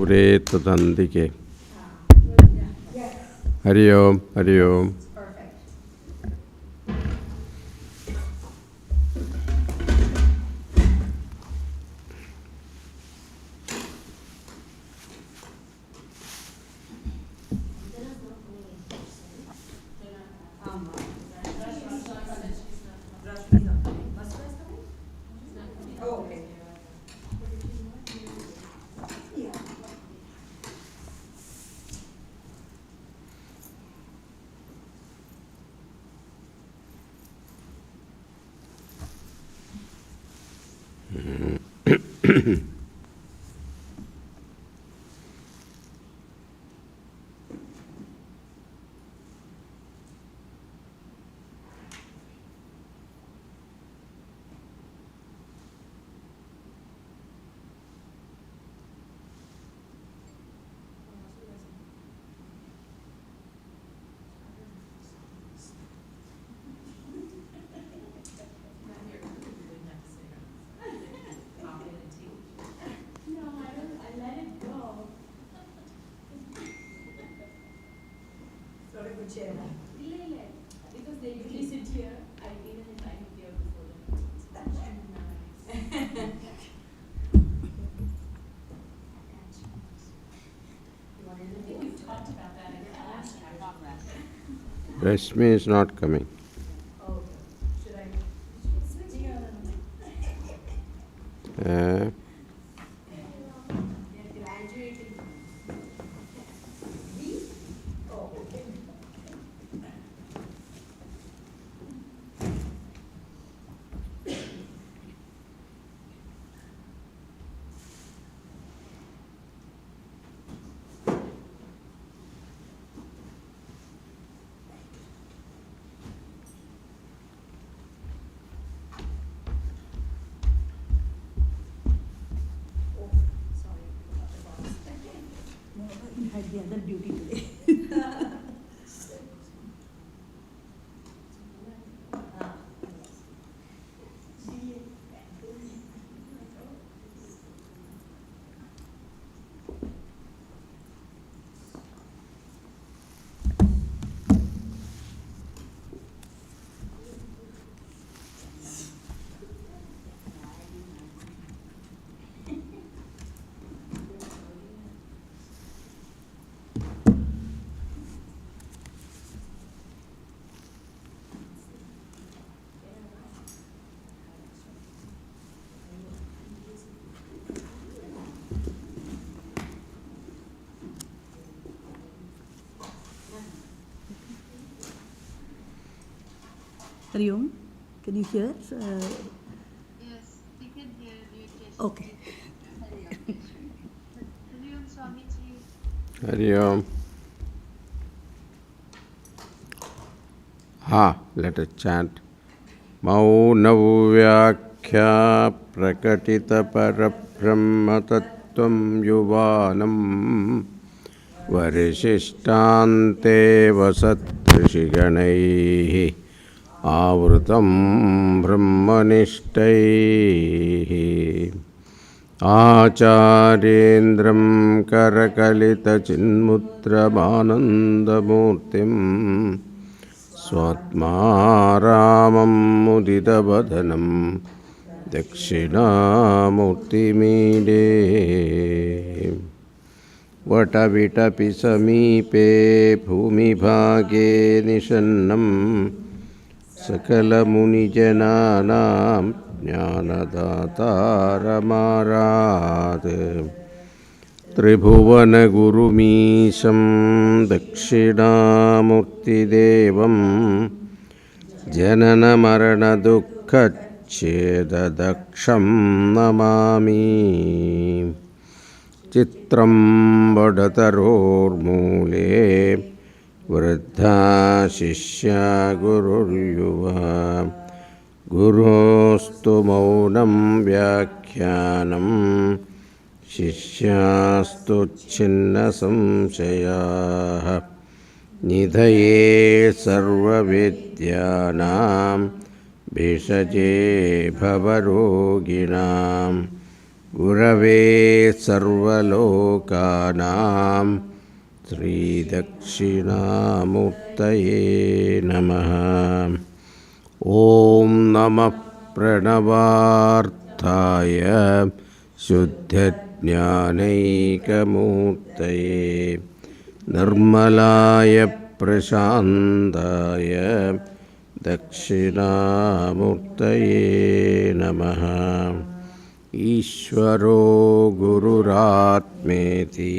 दूरे तदन्तिके. Hari Om, Hari Om. Because they usually sit here, I even if I am here before them. I think we've talked about that in class. Rashmi is not coming. Oh, should I switch here? Uh, had the other duty today. Hari Om, can you hear? Yes, we can hear you. Okay. Hari Om Swamiji. Hari Om. Let us chant. Maunavyakhya prakatita parabrahma tattvam yuvanam varishishtante vasatrishiganaihi avrutam brahmanistaihi acharyendram karakalita chinmutramānandamurtim Swatmaramam mudidavadanam Dakshinamurtimide Vatavitapi samipe bhumibhage nishannam Sakalamunijananam jnanadataramārāt Tribhuvana gurumīṣam Dakshinamurtidevam Janana marana dukkhaccedadaksham namami Chitram vadatarormūle Vruddha shishya gururyuva Gurustu maunam vyakhyanam Shishyastu chinna samshayah Nidhaye sarva vidyanam Bhishaje bhavaroginam गुरवे सर्वलोकानां श्रीदक्षिणामूर्तये नमः। ॐ नमः प्रणवार्थाय शुद्धज्ञानैकमूर्तये निर्मलाय प्रशान्ताय दक्षिणामूर्तये नमः। ईश्वरो गुरुरात्मेति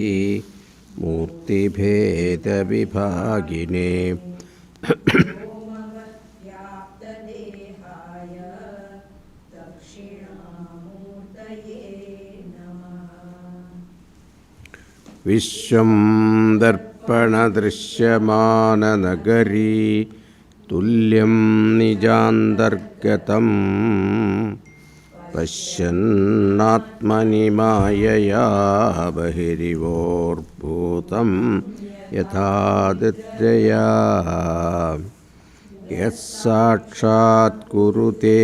मूर्तिभेदविभागिने व्याप्तदेहाय दक्षिणामूर्तये नमः। विश्वं दर्पणदृश्यमाननगरी तुल्यं निजान्तर्गतं पश्यन्नात्मनि मायया बहिरिवोर्भूतं यथा निद्रया यः साक्षात् कुरुते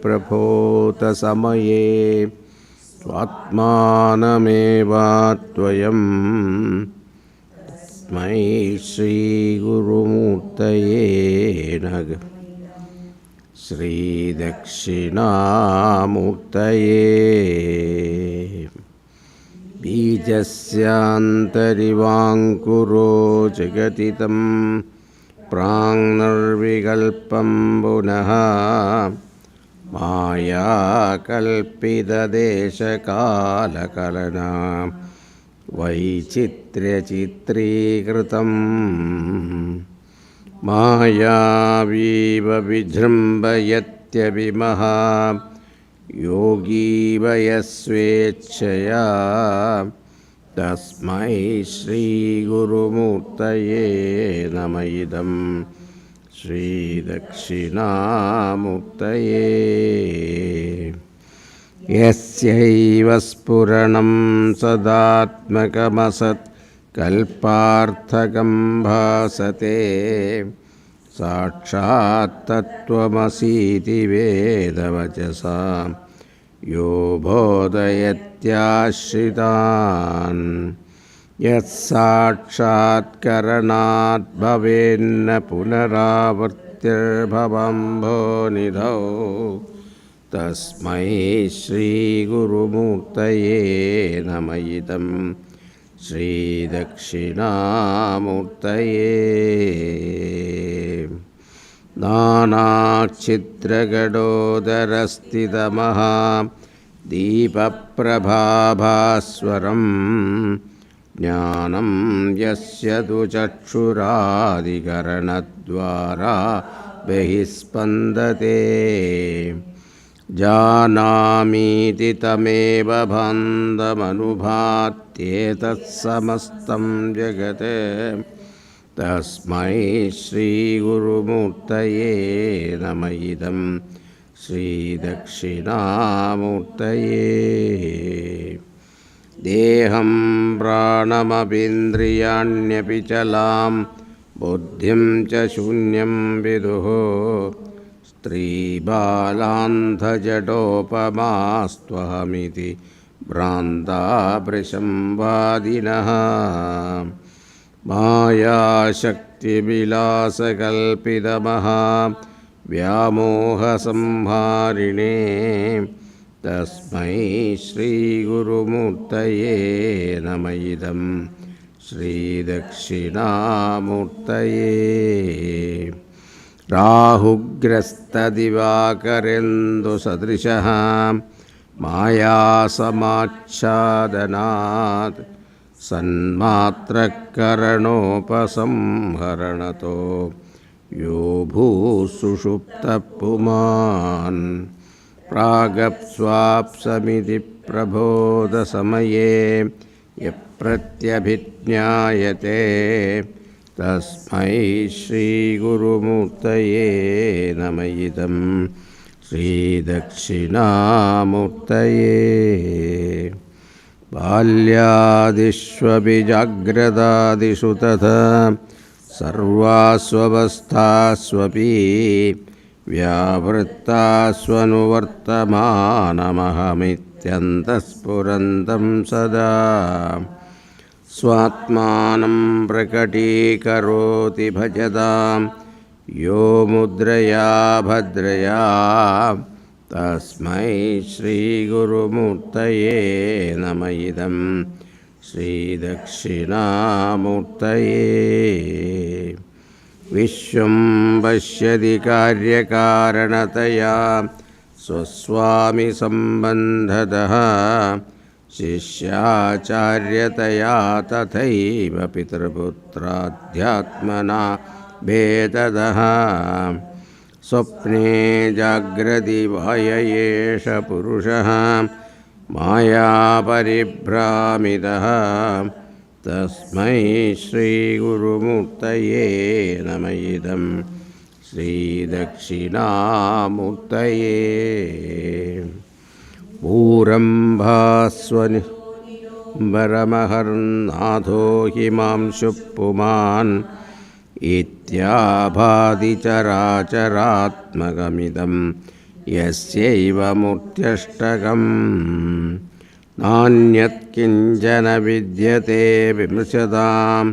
प्रभोतसमये स्वात्मानमेवाद्वयं तस्मै श्रीगुरुमूर्तये नमः। श्रीदक्षिणामूर्तये बीजस्यान्तरिवाङ्कुरो जगति तं प्राङ्निर्विकल्पं पुनः मायाकल्पितदेशकालकलना वैचित्र्यचित्रीकृतम् मायावीव विजृम्भयत्यभिमः योगी वयस्वेच्छया तस्मै श्रीगुरुमूर्तये नमः। इदं श्रीदक्षिणामूर्तये यस्यैव स्फुरणं सदात्मकमसत् कल्पार्थकं भासते साक्षात् तत्त्वमसीति वेदवचसा यो बोधयत्याश्रितान् यत्साक्षात्करणात् भवेन्न पुनरावर्तिर्भवम्भोनिधौ तस्मै श्रीगुरुमूर्तये नमः। इदं श्रीदक्षिणामूर्तये नानाच्छिद्रगडोदरस्थितमः दीपप्रभाभास्वरं ज्ञानं यस्य तु चक्षुरादिकरणद्वारा बहिस्पन्दते जानामीति तमेव भान्तमनुभात्येतत्समस्तं जगत् तस्मै श्रीगुरुमूर्तये नमः। इदं श्रीदक्षिणामूर्तये देहं प्राणमपीन्द्रियाण्यपि चलां बुद्धिं च शून्यं विदुः स्त्रीबालान्धजडोपमास्त्वहमिति भ्रान्ता वादिनः मायाशक्तिविलासकल्पितमः व्यामोहसंहारिणे तस्मै श्रीगुरुमूर्तये नमः। इदं श्रीदक्षिणामूर्तये राहुग्रस्तदिवाकरेन्दुसदृशः मायासमाच्छादनात् सन्मात्रकरणोपसंहरणतो यो भूसुषुप्तः पुमान् प्रागप्स्वाप्समिति प्रबोधसमये यः प्रत्यभिज्ञायते तस्मै श्रीगुरुमूर्तये नमः। इदं श्रीदक्षिणामूर्तये बाल्यादिष्वपि जाग्रदादिषु तथा सर्वास्वस्थास्वपि व्यावृत्तास्वनुवर्तमानमहमित्यभिसम्मोहनं नित्यन्तस्फुरन्तं सदा स्वात्मानं प्रकटीकरोति भजतां यो मुद्रया भद्रया तस्मै श्रीगुरुमूर्तये नमः इदं श्रीदक्षिणामूर्तये विश्वं पश्यति कार्यकारणतया स्वस्वामि सम्बन्धतः शिष्याचार्यतया तथैव पितृपुत्राध्यात्मना भेदतः स्वप्ने जाग्रति वाय एष पुरुषः मायापरिभ्रामितः तस्मै श्रीगुरुमूर्तये नमः इदं श्रीदक्षिणामूर्तये पूरं भास्वनिम्बरमहर्नाथो हिमांशु पुमान् इत्याभादिचराचरात्मकमिदं यस्यैव मूर्त्यष्टकम् नान्यत्किञ्चन विद्यते विमृशतां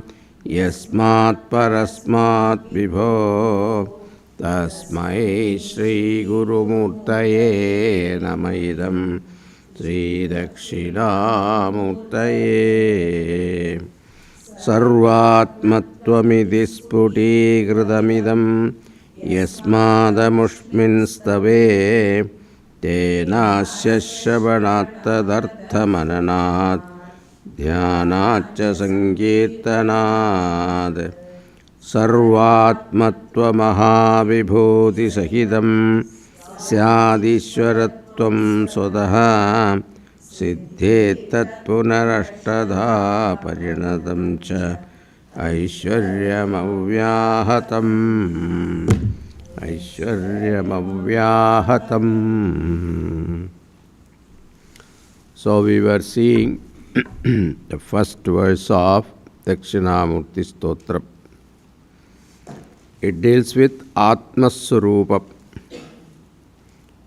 यस्मात् परस्मात् विभो तस्मै श्रीगुरुमूर्तये नमः इदं श्रीदक्षिणामूर्तये सर्वात्मत्वमिति स्फुटीकृतमिदं यस्मादमुष्मिन्स्तवे तेनास्य श्रवणात् तदर्थमननात् ध्यानाच्च सङ्कीर्तनात् सर्वात्मत्वमहाविभूतिसहितं स्यादीश्वरत्वं स्वतः सिद्धेत्तत्पुनरष्टधा परिणतं च ऐश्वर्यमव्याहतम् ऐश्वर्यमव्याहतम्. So we were seeing the first verse of Dakshinamurthy Stotram. It deals with Atmaswarupa.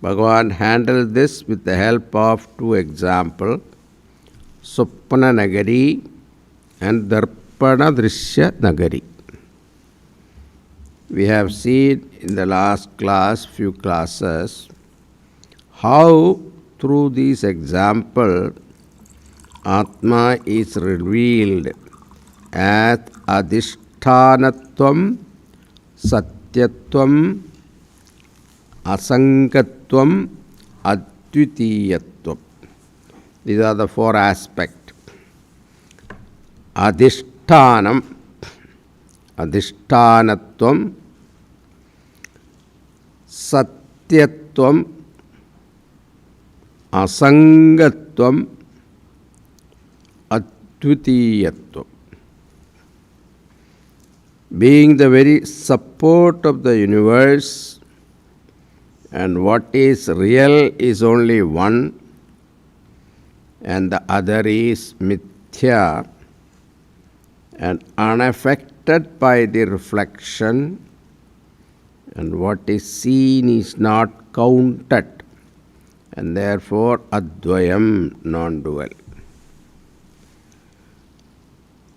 Bhagavan handled this with the help of two examples, Supana Nagari and Darpana Drishya Nagari. We have seen in the last class, few classes, how through this example Atma is revealed as Adhishthanattvam, Satyatvam, Asangatvam, Advitiyatvam. These are the four aspects. Adhishtanam, Adhishtanatvam, Satyatvam, Asangatvam, Advitiyatvam. Being the very support of the universe, and what is real is only one, and the other is mithya, and unaffected by the reflection, and what is seen is not counted, and therefore advayam, non-dual.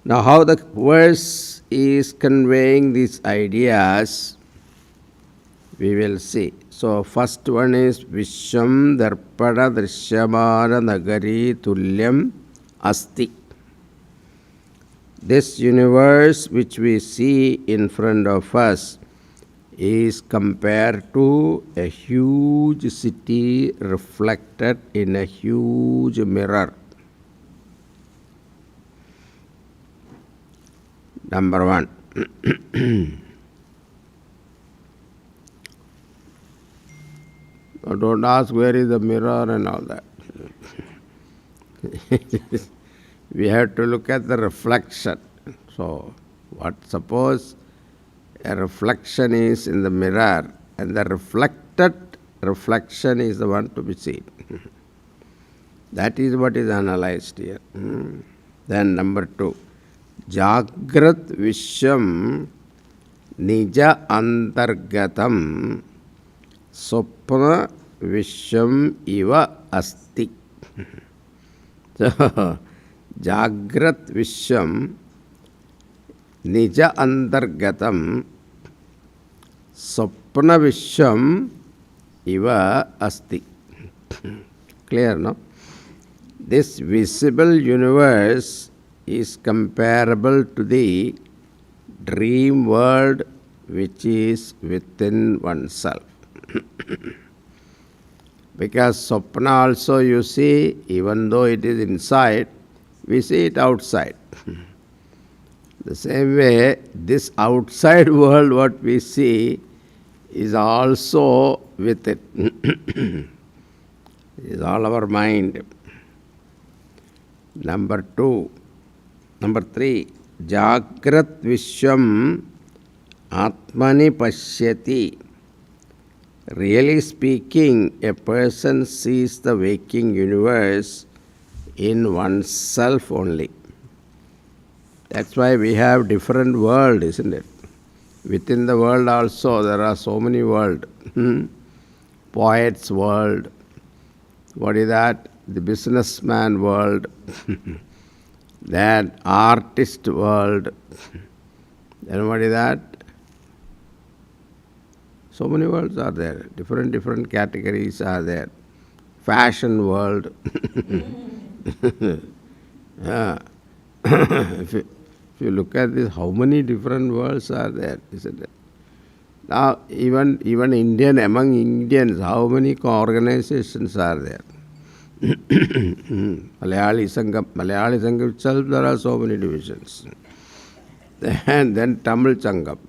Now how the verse is conveying these ideas, we will see. So first one is Vishwam Darpada Drishyamana Nagari Tulyam Asti. This universe which we see in front of us is compared to a huge city reflected in a huge mirror. Number one. Don't ask where is the mirror and all that. We have to look at the reflection. So, suppose a reflection is in the mirror and the reflected reflection is the one to be seen. That is what is analyzed here. Then number two. Jagrat Vishwam Nija Antargatam Sopna Vishwam Iva Asti. So, Jagrat Vishwam Nija Antargatam Sopna Vishwam Iva Asti. Clear, no? This visible universe is comparable to the dream world which is within oneself. Because Sopna also you see, even though it is inside, we see it outside. The same way, this outside world what we see is also with it. It is all our mind. Number 3, Jagrat Vishwam Atmani Pashyati. Really speaking, a person sees the waking universe in oneself only. That's why we have different world, isn't it? Within the world also there are so many worlds. Poet's world. What is that? The businessman world. Then artist world. Then what is that? So many worlds are there. Different categories are there. Fashion world. Yeah. If you look at this, how many different worlds are there, isn't it? Now, even among Indians, how many organizations are there? Malayali Sangam itself, there are so many divisions. Then Tamil Sangam,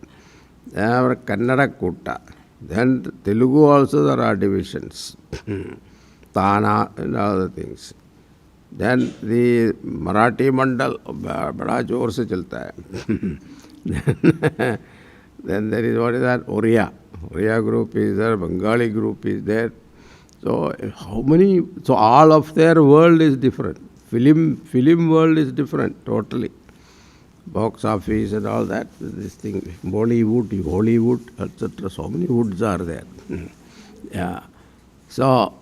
then our Kannada Kutta, then Telugu also there are divisions. Tana and other things. Then the Marathi Mandal, bada जोर से चलता है. Then there is what is that? Oriya group is there, Bengali group is there. So how many? So all of their world is different. Film world is different totally. Box office and all that. This thing, Bollywood, Hollywood, etc. So many woods are there. Yeah. So.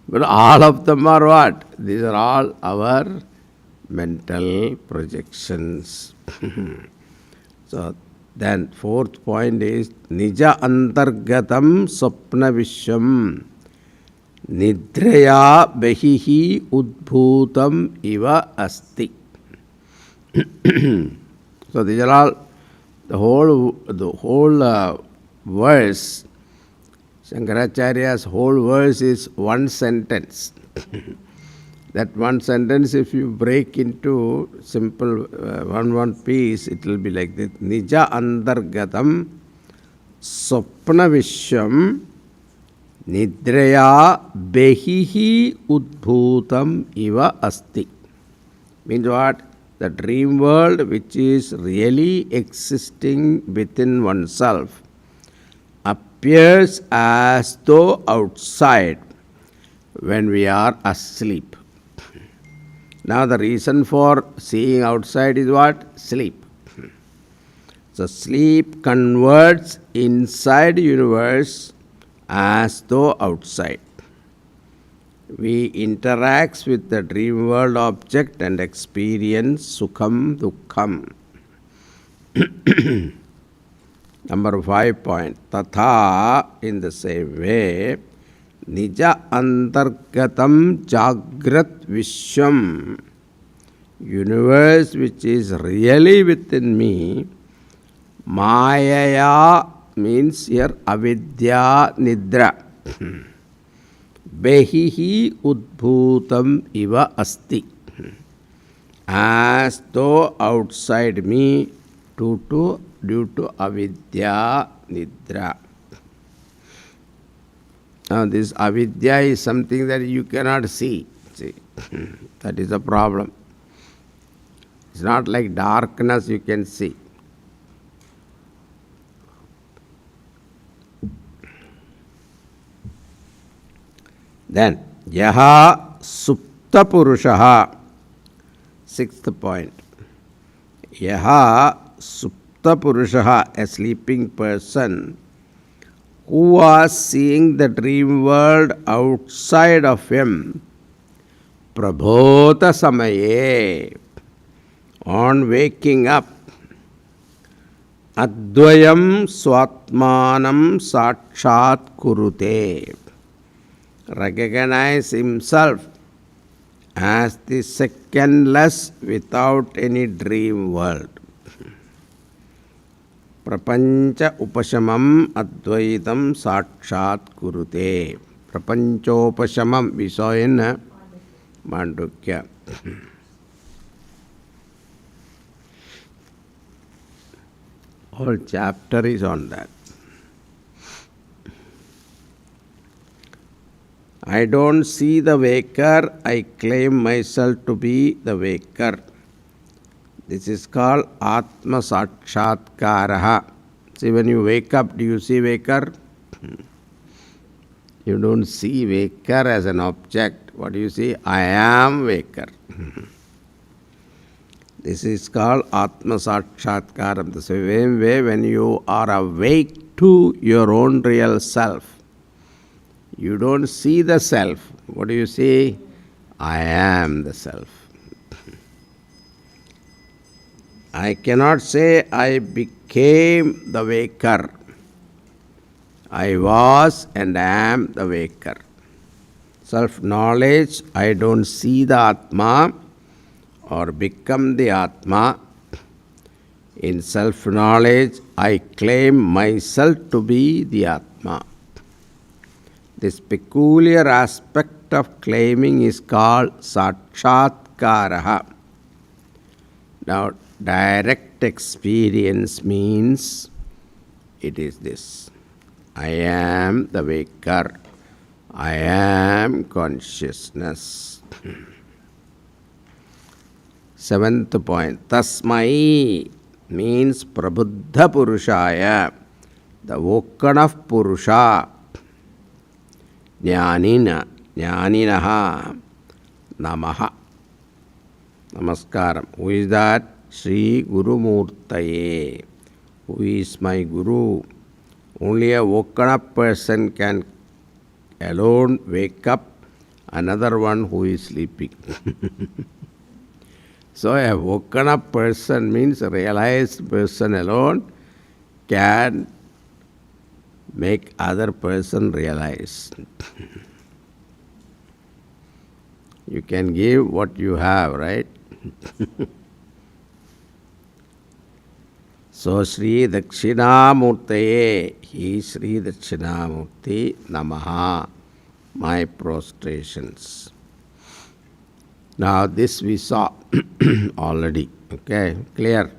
But all of them are what? These are all our mental projections. So then fourth point is Nija Antargatam Sapna Vishwam Nidraya Behihi Udbhutam Iva Asti. So these are all the whole verse. Shankaracharya's whole verse is one sentence. That one sentence, if you break into simple one piece, it will be like this. Nija Antargatam Sopna Vishwam Nidraya Behihi Udbhutam Iva Asti. Means what? The dream world which is really existing within oneself appears as though outside when we are asleep. Now the reason for seeing outside is what? Sleep. So sleep converts inside universe as though outside. We interact with the dream world object and experience sukham dukkham. Number 5 point. Tatha, in the same way, Nija Antargatam Jagrat Vishwam, universe which is really within me, Mayaya means here Avidya Nidra. Behihi Udbhutam Iva Asti. As though outside me due to avidya nidra. Now this avidya is something that you cannot see. See, that is the problem. It's not like darkness you can see. Then yaha supta purushaha. Sixth point. Yaha supta purushaha, a sleeping person who was seeing the dream world outside of him, Prabhota samaye, on waking up, Advayam swatmanam sakshat kurute, recognize himself as the secondless without any dream world. Prapancha upashamam advaitam sakshat kurute. Prapanchopashamam we saw in Mandukya. Whole chapter is on that. I don't see the waker, I claim myself to be the waker. This is called Atma Sakshatkaraha. See, when you wake up, do you see waker? You don't see waker as an object. What do you see? I am waker. This is called Atma Sakshatkaram. The same way when you are awake to your own real self, you don't see the self. What do you see? I am the self. I cannot say I became the waker. I was and am the waker. Self-knowledge, I don't see the Atma or become the Atma. In self-knowledge, I claim myself to be the Atma. This peculiar aspect of claiming is called Sakshatkaraha. Now, direct experience means it is this. I am the waker. I am consciousness. Seventh point. Tasmai means Prabuddha Purushaya, the woken of Purusha. Jnanina, Jnaninaha, Namaha. Namaskaram. Who is that? Sri Guru Murtaye. Who is my Guru? Only a woken up person can alone wake up another one who is sleeping. So a woken up person means a realized person alone can make other person realize. You can give what you have, right? So Sri Dakshinamurthy, he Sri Dakshinamurthy, Namaha, my prostrations. Now this we saw already, okay, clear.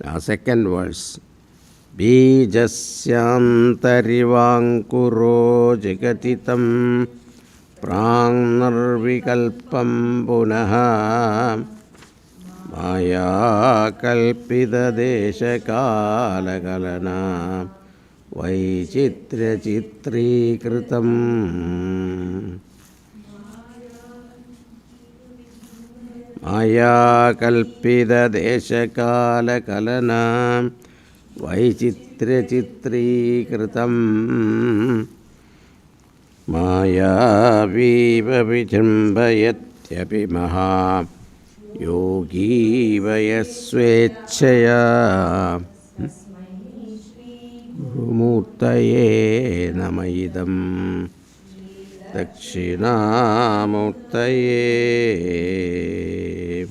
Now second verse. Bijasyantarivankuro jagatitam prāṇarvikalpam punaha maya kalpita desha kala kalana vaichitra chitri kritam. Maya kalpita desha kala kalana vaichitra chitri kritam. Maya viva vichambayatyapi maha yogi vayasvechaya Gurumurtaye namayidam Dakshinamurtaye.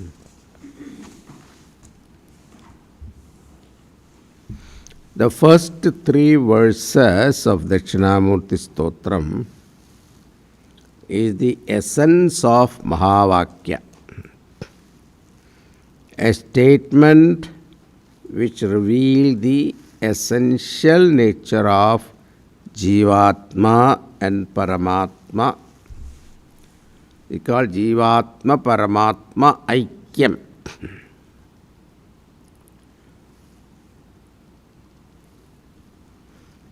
The first three verses of Dakshinamurthy Stotram is the essence of Mahavakya, a statement which reveals the essential nature of Jivatma and Paramatma. We call Jivatma Paramatma Aikyam.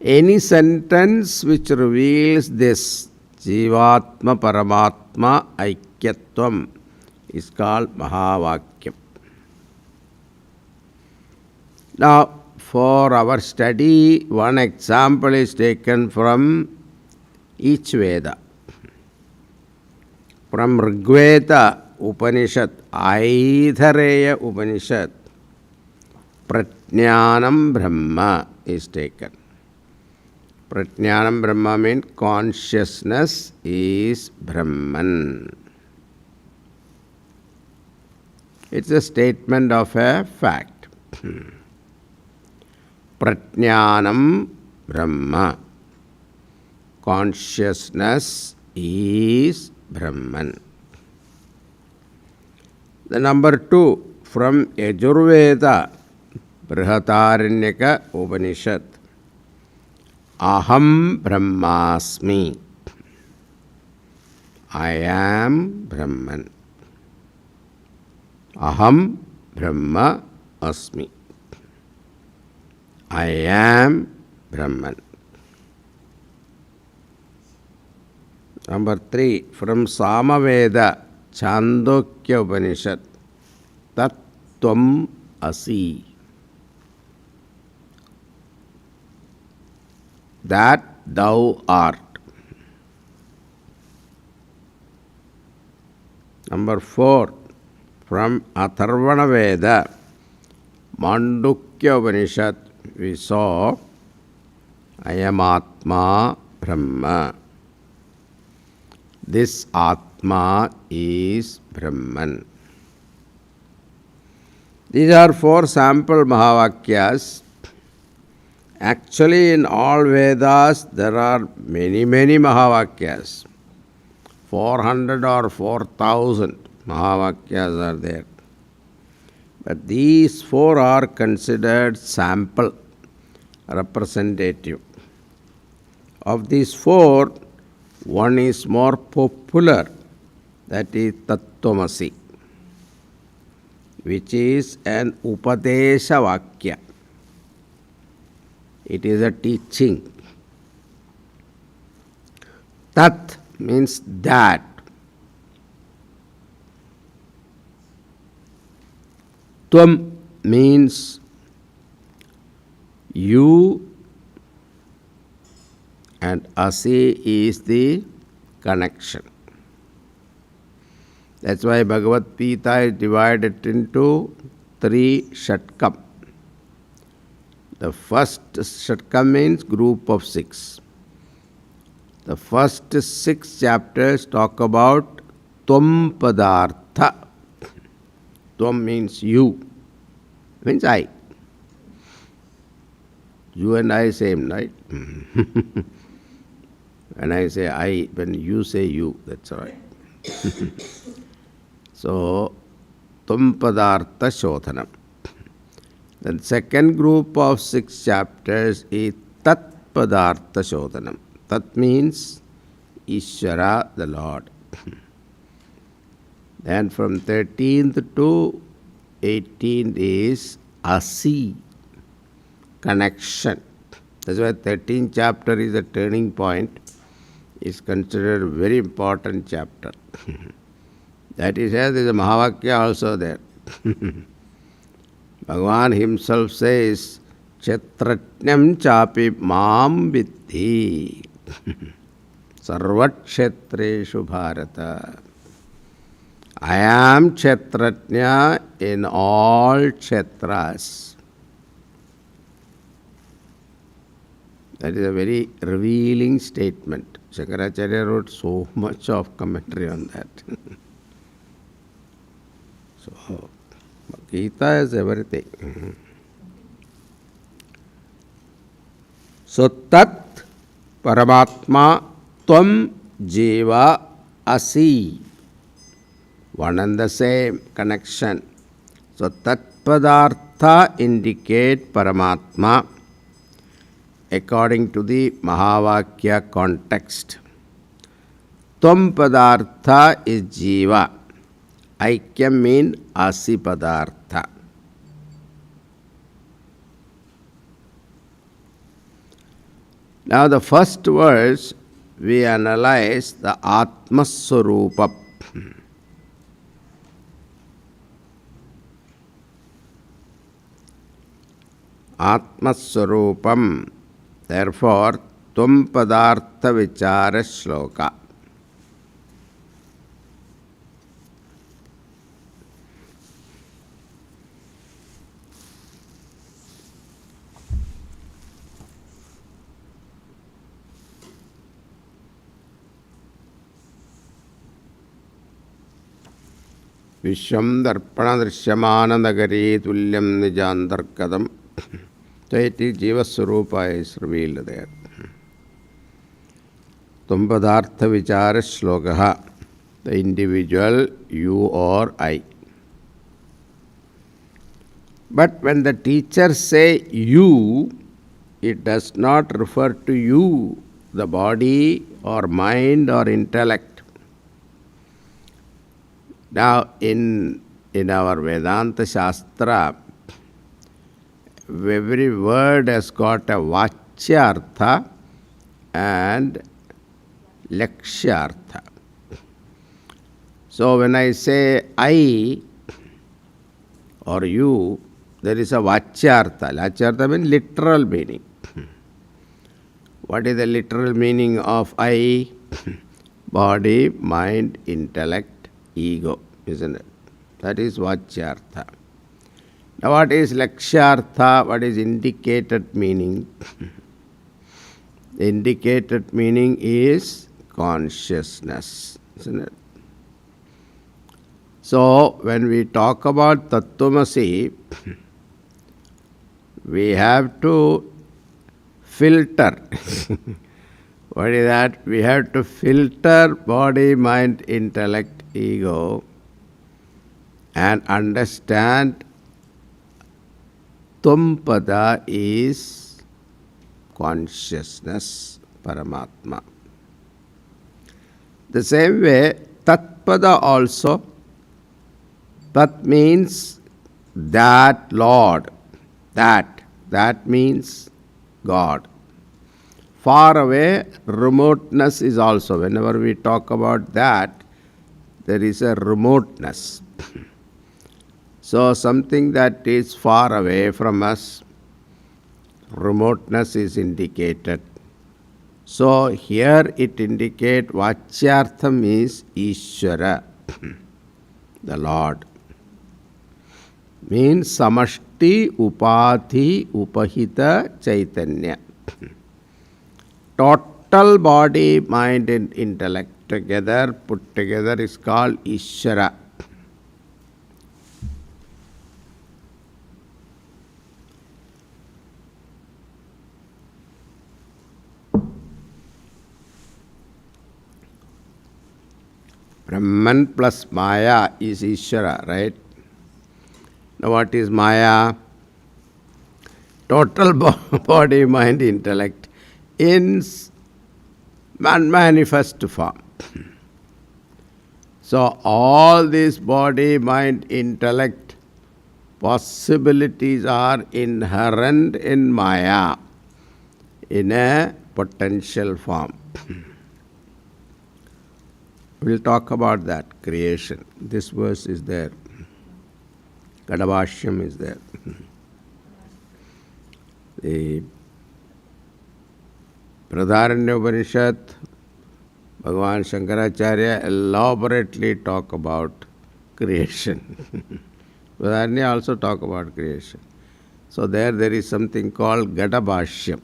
Any sentence which reveals this Jivatma Paramatma Aikyatvam is called Mahavakyam. Now, for our study, one example is taken from each Veda. from Rigveda Upanishad, Aidhareya Upanishad, Pratnyanam Brahma is taken. Pratnyanam Brahma means consciousness is Brahman. It's a statement of a fact. Pratnyanam Brahma. Consciousness is Brahman. The number 2 from Yajurveda, Brihadaranyaka Upanishad. Aham Brahmasmi. I am Brahman. Aham Brahma Asmi. I am Brahman. Number 3 from Samaveda, Chandogya Upanishad. Tat Tvam Asi. That thou art. Number 4 from Atharvana Veda, Mandukya Upanishad, we saw I am Atma Brahma. This Atma is Brahman. These are 4 sample Mahavakyas. Actually, in all Vedas, there are many Mahavakyas. 400 or 4,000 Mahavakyas are there. But these 4 are considered sample, representative. Of these 4, one is more popular, that is Tattvamasi, which is an Upadesha Vakya. It is a teaching. Tat means that. Tvam means you, and Asi is the connection. That's why Bhagavad Gita is divided into 3 Shatkam. The first Shatkam means group of 6. The first 6 chapters talk about Tvam Padartha. Tvam means you, means I. You and I same, right? When I say I, when you say you, that's right. So, Tvam Padartha Shodhanam. Then second group of 6 chapters is Tat Padartha Shodhanam. Tat means Ishvara, the Lord. Then from 13th to 18th is Asi, connection. That's why 13th chapter is a turning point. It's considered a very important chapter. That is why there is a Mahavakya also there. Bhagavan himself says, Kshetratnyam chapi mam vidhi sarvat kshetreshu bharata. I am Kshetratnya in all kshetras. That is a very revealing statement. Shankaracharya wrote so much of commentary on that. So, Gita is everything. So, Tat Paramatma Tvam Jiva Asi. One and the same connection. So, Tat Padartha indicate Paramatma according to the Mahavakya context. Tvam Padartha is Jiva. Aikyam means Asi Padartha. Now the first verse we analyze the Atma Swarupa. Atma Swarupam. Therefore, Tvam Padartha Vichara Shloka. Vishwam Darpana Drishyamanandagari Tulyam Nijantarkadam. So it is Jiva Swarupa is revealed there. Tumbadartha Vichara Shlokaha. The individual, you or I. But when the teachers say you, it does not refer to you, the body or mind or intellect. Now in our Vedanta Shastra, every word has got a Vachyartha and Lakshyartha. So when I say I or you, there is a Vachyartha. Vachyartha means literal meaning. What is the literal meaning of I? Body, mind, intellect, ego, isn't it? That is Vachyartha. Now what is Lakshyartha? What is indicated meaning? The indicated meaning is consciousness, isn't it? So when we talk about Tattvamasi, we have to filter. What is that? We have to filter body, mind, intellect, ego, and understand Tvam-pada is consciousness, Paramatma. The same way, Tat-pada also. Tat means that Lord. That means God. Far away, remoteness is also. Whenever we talk about that, there is a remoteness. So something that is far away from us, remoteness is indicated. So here it indicates Vachyartham is Ishvara, the Lord. Means Samashti Upati Upahita Chaitanya. Total body, mind and intellect together, put together is called Ishvara. Brahman plus Maya is Ishvara, right? Now what is Maya? Total body, mind, intellect in manifest form. So all these body, mind, intellect possibilities are inherent in Maya in a potential form. We'll talk about that, creation. This verse is there. Gadabhashyam is there. The Pradharanya Upanishad, Bhagavan Shankaracharya elaborately talk about creation. Pradharanya also talk about creation. So there is something called Gadabhashyam.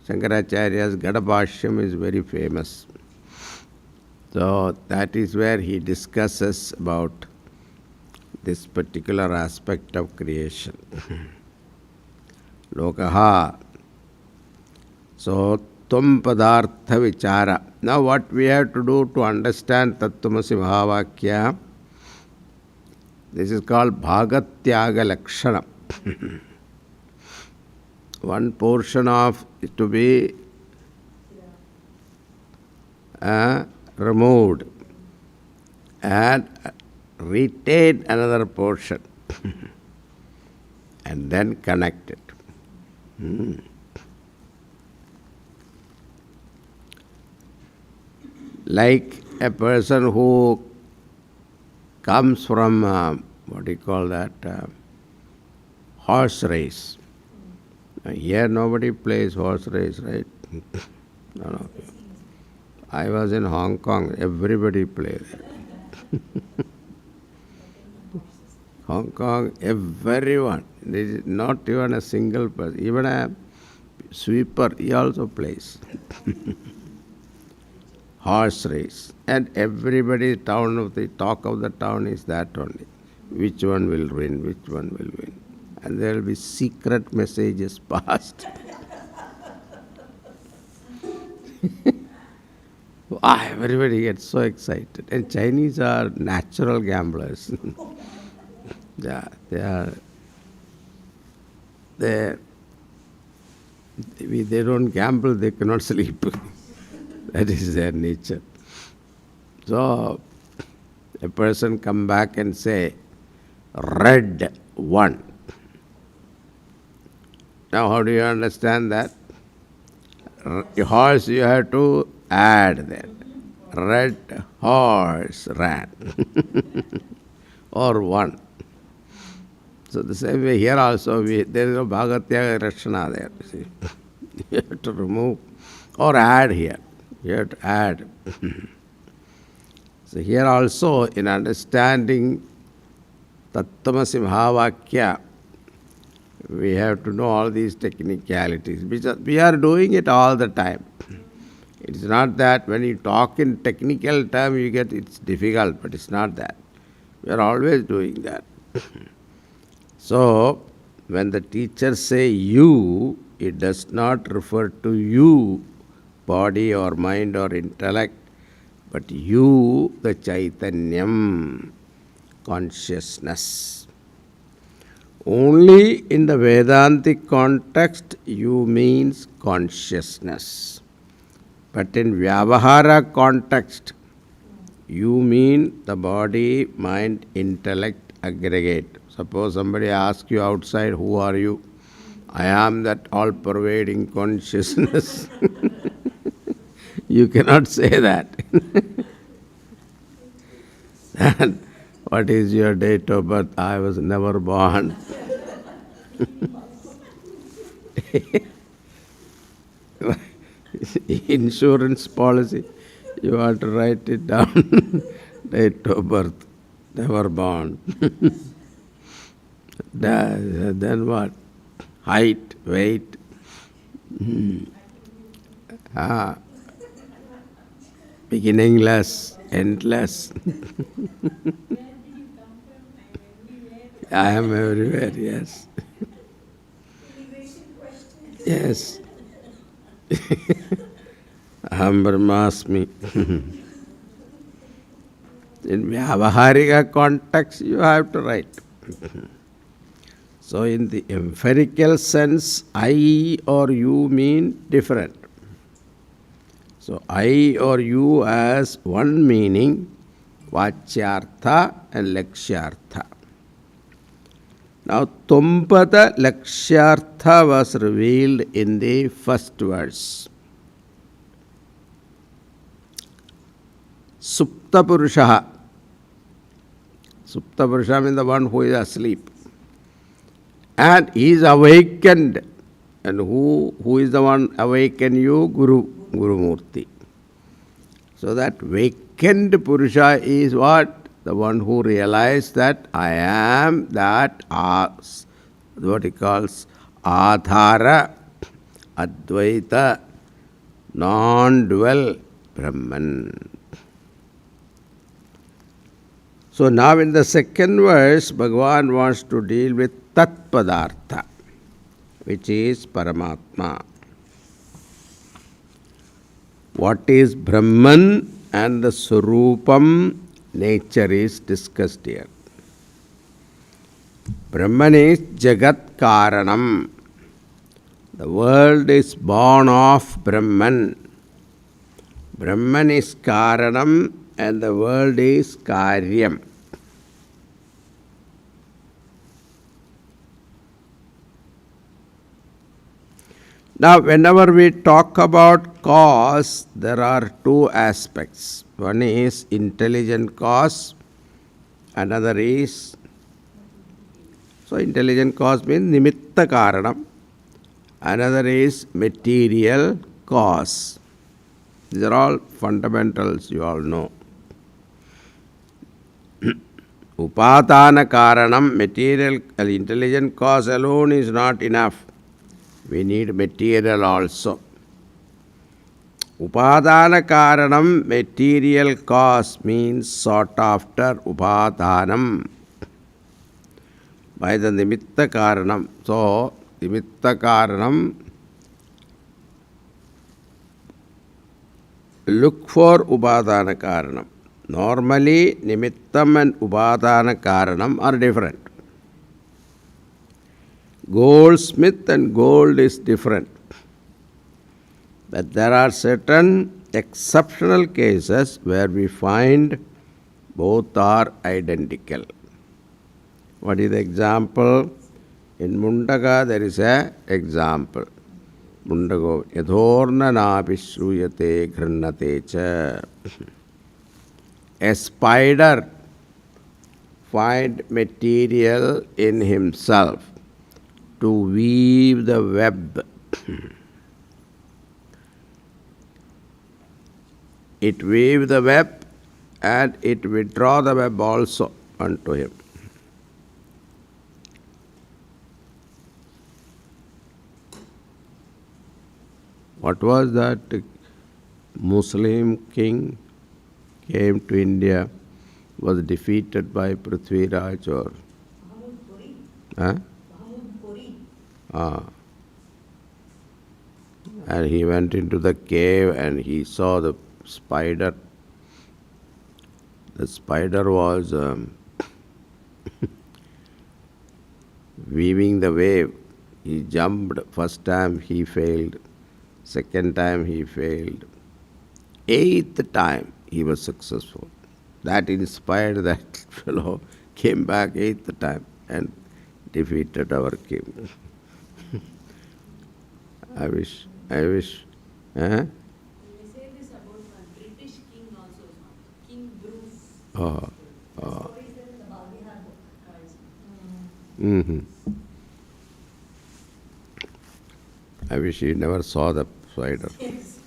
Shankaracharya's Gadabhashyam is very famous. So that is where he discusses about this particular aspect of creation. Lokaha. So, Tvam Padartha Vichara. Now what we have to do to understand Tattvamasi Mahavakya, this is called Bhagatyaga Lakshana. One portion of it to be removed and retain another portion and then connect it. Like a person who comes from, what do you call that, horse race. Here nobody plays horse race, right? No. I was in Hong Kong, everybody played. Hong Kong, everyone. There is not even a single person. Even a sweeper, he also plays. horse race. And everybody the talk of the town is that only. Which one will win, which one will win. And there will be secret messages passed. Everybody gets so excited. And Chinese are natural gamblers. Yeah, they don't gamble, they cannot sleep. That is their nature. So, a person come back and say, red one. Now, how do you understand that? Horse you have to add there. Red horse ran. Or one. So the same way here also, there is no Bhagatya Rashana there. See. You have to remove or add here. You have to add. So here also, in understanding Tattvamasi Mahavakya, we have to know all these technicalities. We are doing it all the time. It's not that when you talk in technical term, you get it's difficult, but it's not that. We are always doing that. So, when the teachers say you, it does not refer to you, body or mind or intellect, but you, the Chaitanyam, consciousness. Only in the Vedantic context, you means consciousness. But in Vyavahara context, you mean the body, mind, intellect, aggregate. Suppose somebody asks you outside, who are you? I am that all-pervading consciousness. You cannot say that. And what is your date of birth? I was never born. Insurance policy, you have to write it down. Date of birth, never born. Then what? Height, weight. Beginningless, endless. I am everywhere, yes. Yes. Aham Brahmasmi. In Vyavaharika context, you have to write. So, in the empirical sense, I or you mean different. So, I or you has one meaning, Vachyartha and Lakshyartha. Now, Tumpada Lakshyartha was revealed in the first verse. Supta Purushaha. Supta Purusha means the one who is asleep. And he is awakened. And who is the one awakened you? Guru Murti. So that wakened Purusha is what? The one who realized that I am that, what he calls Adhara, Advaita, non-dual Brahman. So now in the second verse, Bhagavan wants to deal with Tat Padartha, which is Paramatma. What is Brahman and the Surupam nature is discussed here. Brahman is Jagat Karanam. The world is born of Brahman. Brahman is Karanam and the world is Karyam. Now, whenever we talk about cause, there are two aspects. One is intelligent cause, another is, so intelligent cause means nimitta karanam, another is material cause. These are all fundamentals, you all know. Upatana karanam, material, intelligent cause alone is not enough. We need material also. Upadana karanam, material cause, means sought after upadanam. By the nimitta karanam. So, nimitta karanam, look for upadana karanam. Normally, nimittam and upadana karanam are different. Goldsmith and gold is different. But there are certain exceptional cases where we find both are identical. What is the example? In Mundaka there is a example. Mundago yadhorna napishruyate ghrannate cha. A spider find material in himself to weave the web. It weave the web and it withdraw the web also unto him. What was that Muslim king came to India, was defeated by Prithviraj or? Huh? And he went into the cave and he saw the spider. The spider was weaving the wave. He jumped. First time he failed. Second time he failed. Eighth time he was successful. That inspired that fellow, came back eighth time and defeated our king. I wish. They say this about one British king also, King Bruce. Oh. Story is there in the Bhavihar book. Mm-hmm. I wish you never saw the spider. Yes.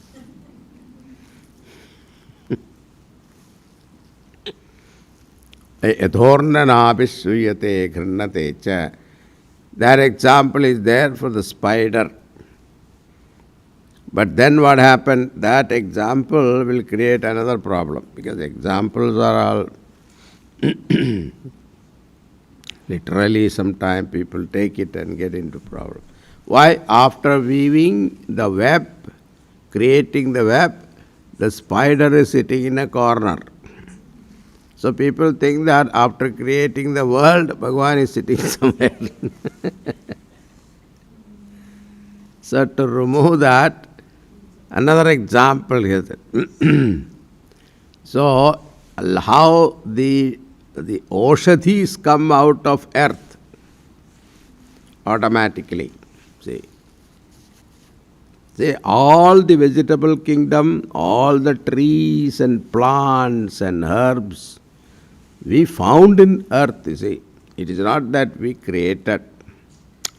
Yadhornanapishruyate ghrannate cha. That example is there for the spider. But then what happened? That example will create another problem, because examples are all literally sometimes people take it and get into problem. Why? After weaving the web, creating the web, the spider is sitting in a corner. So people think that after creating the world, Bhagavan is sitting somewhere. So to remove that, another example here. So how the oshadhis come out of earth automatically. See, all the vegetable kingdom, all the trees and plants and herbs, we found in earth, you see. It is not that we created.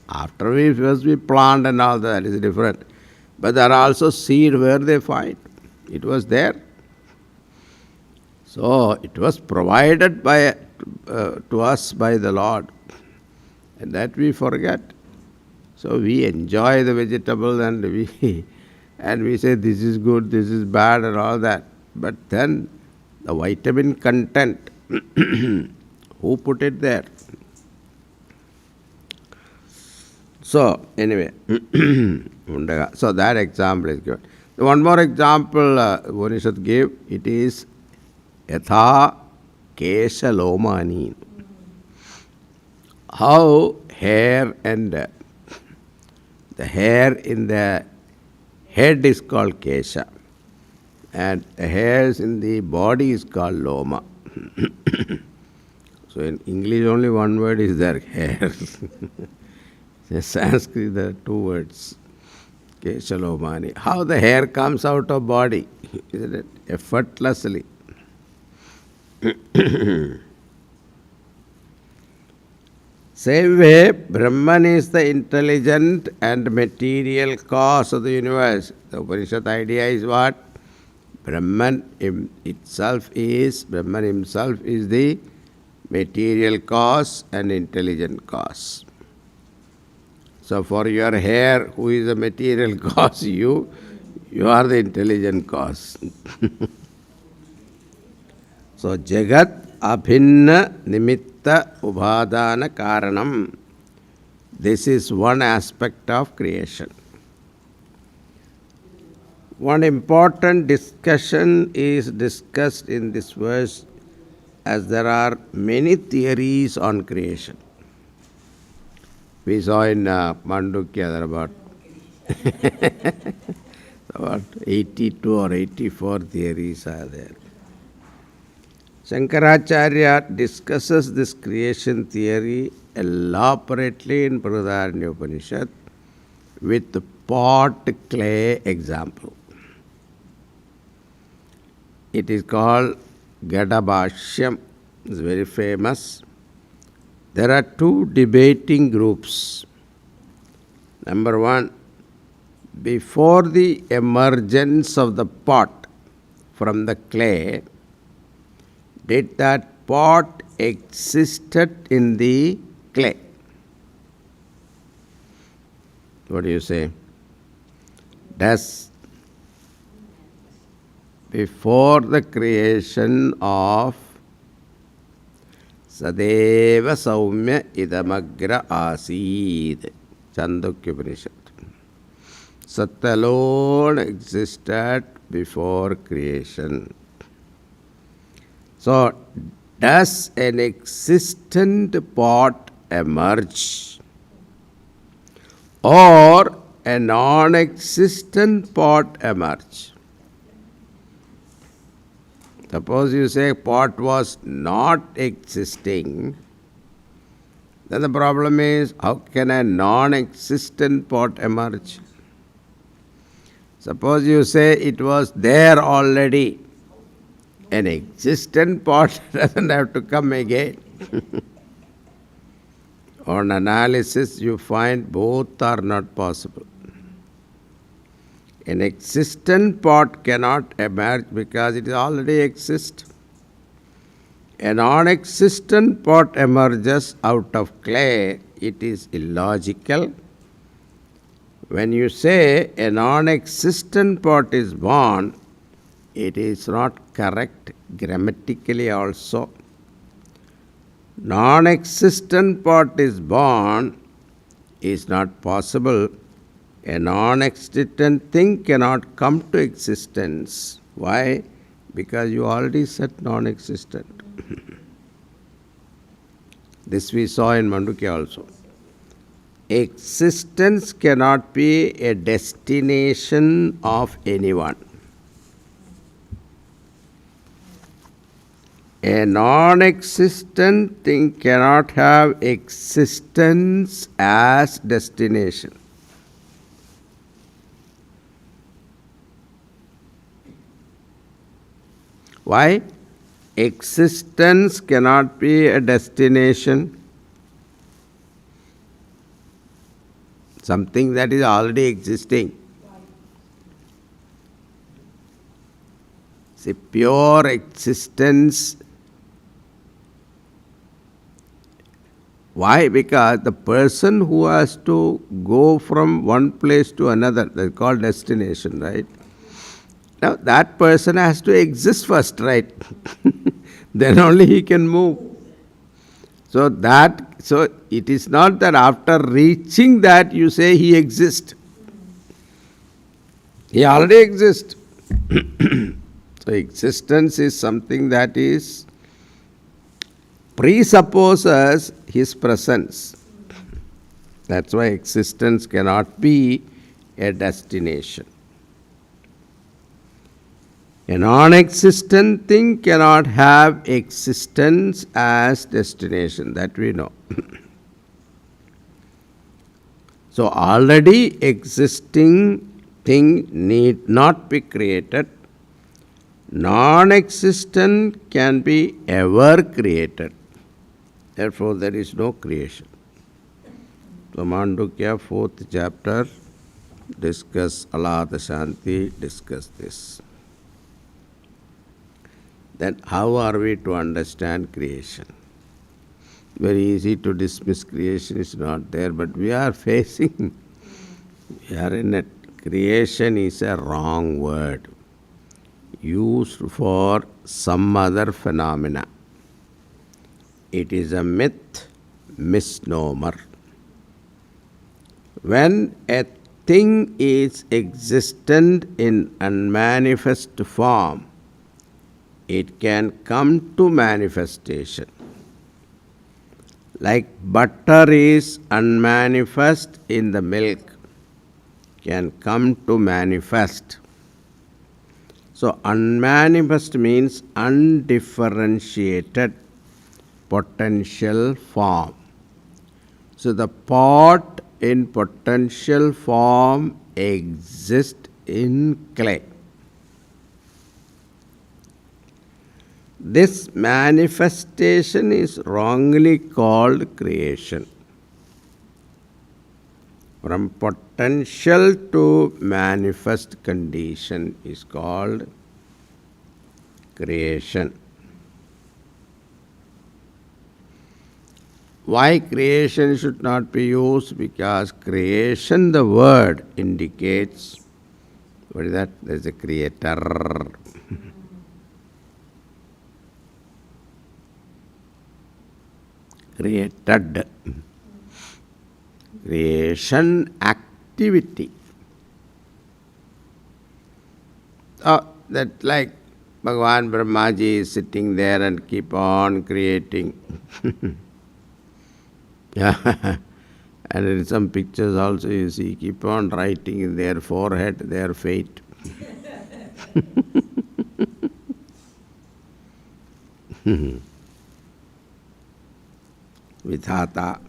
After we plant and all that is different. But there are also seed where they find. It was there. So it was provided by to us by the Lord. And that we forget. So we enjoy the vegetable and we say this is good, this is bad and all that. But then the vitamin content, who put it there? So anyway, so that example is given. One more example Upanishad gave, it is yatha kesha lomani. How hair and the hair in the head is called kesha, and the hairs in the body is called loma. So in English only one word is there, hair. In Sanskrit there are two words, kesha lomani. How the hair comes out of body, isn't it? Effortlessly. Same way, Brahman is the intelligent and material cause of the universe. The Upanishad idea is what? Brahman himself is the material cause and intelligent cause. So for your hair, who is the material cause? You You are the intelligent cause. So, Jagat Abhinna Nimitta Ubhadana Karanam. This is one aspect of creation. One important discussion is discussed in this verse, as there are many theories on creation. We saw in Mandukya there are about 82 or 84 theories are there. Shankaracharya discusses this creation theory elaborately in Brihadaranyaka Upanishad with the pot clay example. It is called Gadabhashyam. It's very famous. There are two debating groups. Number one, before the emergence of the pot from the clay, did that pot existed in the clay? What do you say? Does before the creation of Sadeva Saumya Idamagra Asid, Chandogya Upanishad. Sat alone existed before creation. So, does an existent pot emerge, or a non-existent pot emerge? Suppose you say pot was not existing, then the problem is, how can a non-existent pot emerge? Suppose you say it was there already, an existent pot doesn't have to come again. On analysis, you find both are not possible. An existent pot cannot emerge because it already exists. A non-existent pot emerges out of clay. It is illogical. When you say a non-existent pot is born, it is not correct grammatically also. Non-existent pot is born is not possible. A non-existent thing cannot come to existence. Why? Because you already said non-existent. This we saw in Mandukya also. Existence cannot be a destination of anyone. A non-existent thing cannot have existence as destination. Why? Existence cannot be a destination. Something that is already existing. See, pure existence. Why? Because the person who has to go from one place to another, that's called destination, right? Now, that person has to exist first, right? Then only he can move. So it is not that after reaching that you say he exists. He already exists. So existence is something that is presupposes his presence. That's why existence cannot be a destination. A non-existent thing cannot have existence as destination. That we know. So already existing thing need not be created. Non-existent can be ever created. Therefore, there is no creation. So Mandukya 4th chapter discuss Alada Shanti, discuss this. Then how are we to understand creation? Very easy to dismiss creation is not there, but we are facing, we are in a creation is a wrong word used for some other phenomena. It is a myth, misnomer. When a thing is existent in unmanifest form, it can come to manifestation. Like butter is unmanifest in the milk, can come to manifest. So unmanifest means undifferentiated potential form. So the pot in potential form exists in clay. This manifestation is wrongly called creation. From potential to manifest condition is called creation. Why creation should not be used? Because creation, the word indicates, what is that? There is a creator. Created. Creation activity. Oh, that like Bhagavan Brahmaji is sitting there and keep on creating. Yeah. And in some pictures also you see, keep on writing in their forehead their fate. Vidhata.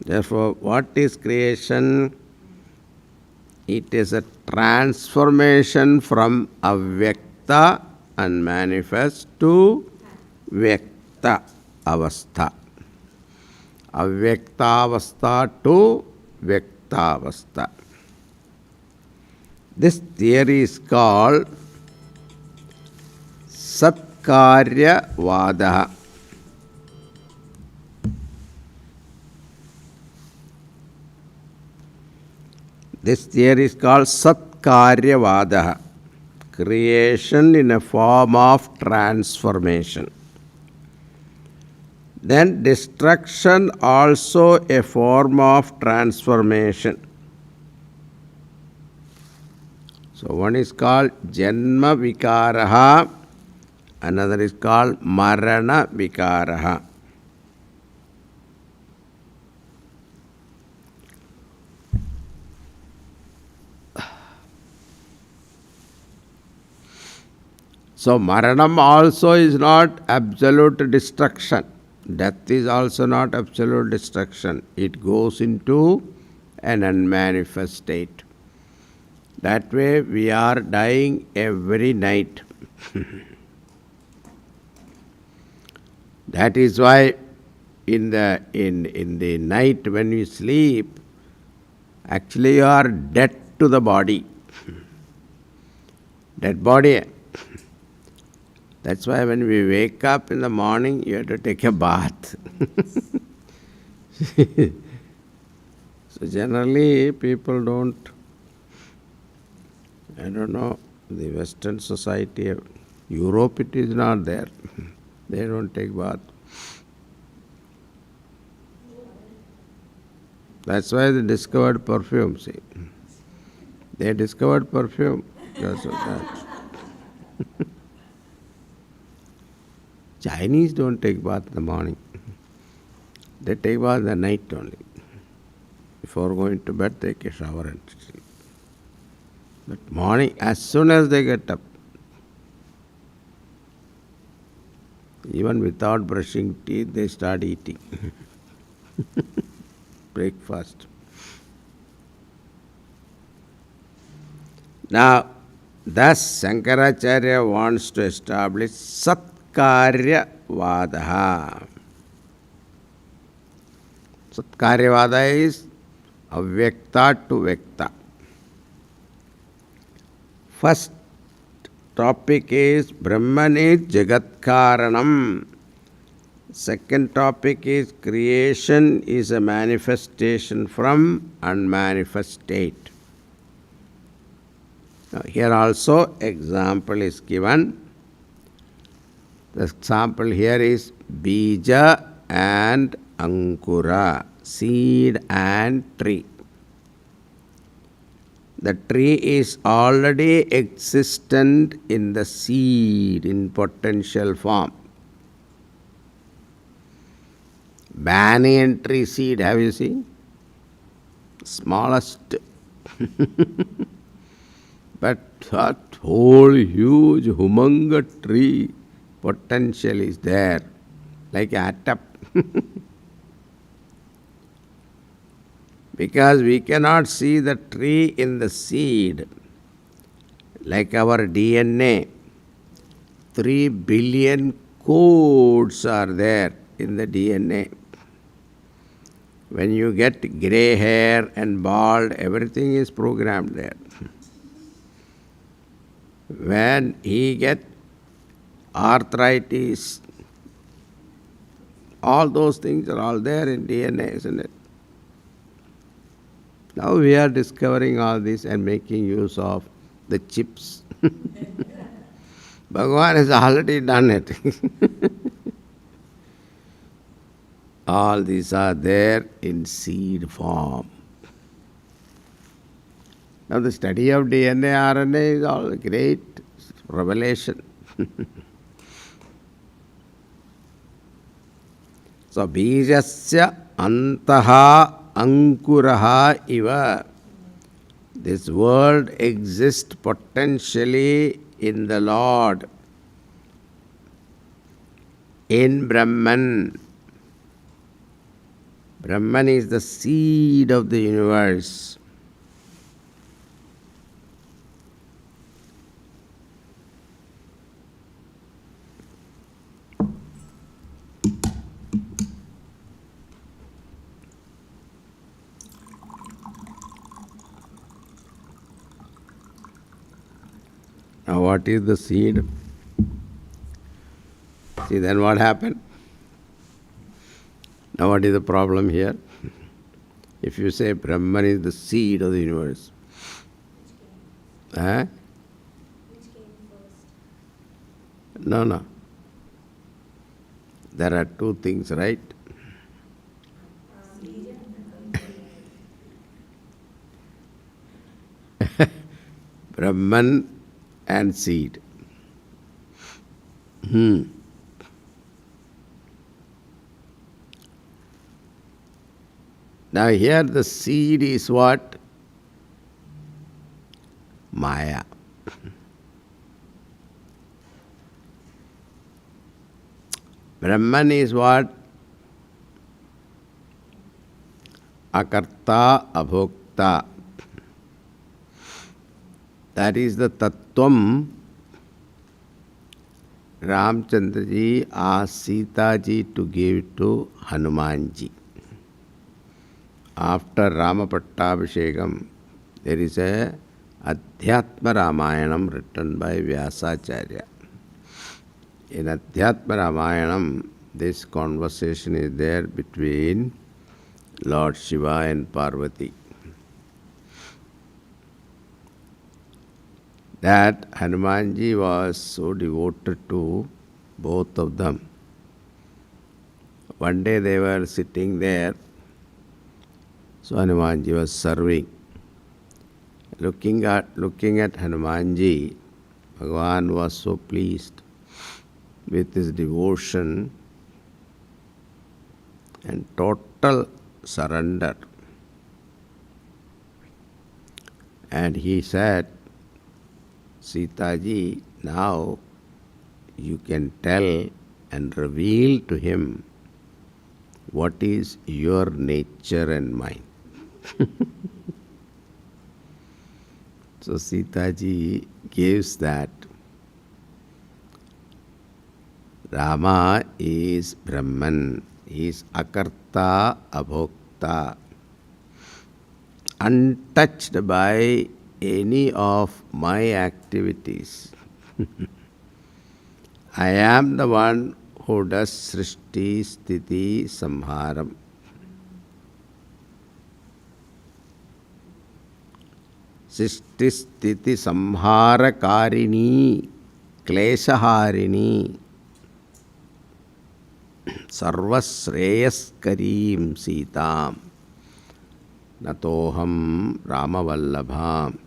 Therefore, what is creation? It is a transformation from avyakta and manifest to vyakta avastha. Avyakta avastha to vyakta avastha. This theory is called Satkarya Vadaha. This theory is called Satkarya Vadaha. Creation in a form of transformation. Then destruction also a form of transformation. So one is called Janma Vikaraha, another is called Marana Vikaraha. So Maranam also is not absolute destruction. Death is also not absolute destruction. It goes into an unmanifest state. That way we are dying every night. That is why in the night when you sleep, actually you are dead to the body. Dead body. That's why when we wake up in the morning, you have to take a bath. So generally people don't, I don't know, the Western society, Europe it is not there. They don't take bath. That's why they discovered perfume, see. They discovered perfume because of that. Chinese don't take bath in the morning. They take bath in the night only. Before going to bed, take a shower and sleep. But morning, as soon as they get up, even without brushing teeth, they start eating. Breakfast. Now, thus Shankaracharya wants to establish Satkarya Vadaha. Satkarya Vada is avyakta to vyakta. First topic is Brahman is Jagat Karanam. Second topic is creation is a manifestation from unmanifest state. Now, here also example is given. The example here is bija and ankura, seed and tree. The tree is already existent in the seed in potential form. Banyan tree seed, have you seen? Smallest. But that whole huge, humongous tree potential is there, like atom. Because we cannot see the tree in the seed, like our DNA. 3 billion codes are there in the DNA. When you get gray hair and bald, everything is programmed there. When he gets arthritis, all those things are all there in DNA, isn't it? Now we are discovering all this and making use of the chips. Bhagavan has already done it. All these are there in seed form. Now the study of DNA, RNA is all great revelation. So, bijasya antaha ankuraha iva. This world exists potentially in the Lord, in Brahman. Brahman is the seed of the universe. Now what is the seed? See, then what happened? Now what is the problem here? If you say Brahman is the seed of the universe. Which came first? No. There are two things, right? Brahman and seed. Now here the seed is what? Maya. Brahman is what? Akarta abhokta. That is the tattvam Ramchandra ji asked Sita ji to give to Hanuman ji. After Rama Pattabhishekam, there is a Adhyatma Ramayanam written by Vyasacharya. In Adhyatma Ramayanam, this conversation is there between Lord Shiva and Parvati. That Hanumanji was so devoted to both of them. One day they were sitting there, so Hanumanji was serving. Looking at Hanumanji, Bhagavan was so pleased with his devotion and total surrender. And he said, Sita ji, now you can tell and reveal to him what is your nature and mine. So Sita ji gives that Rama is Brahman, he is Akarta Abhokta, untouched by any of my activities. I am the one who does Srishti, Sthiti, Samharam. Srishti, Sthiti, Samhara Karini, Kleshaharini, Sarvasreyaskarim Sitam, Natoham Ramavallabham.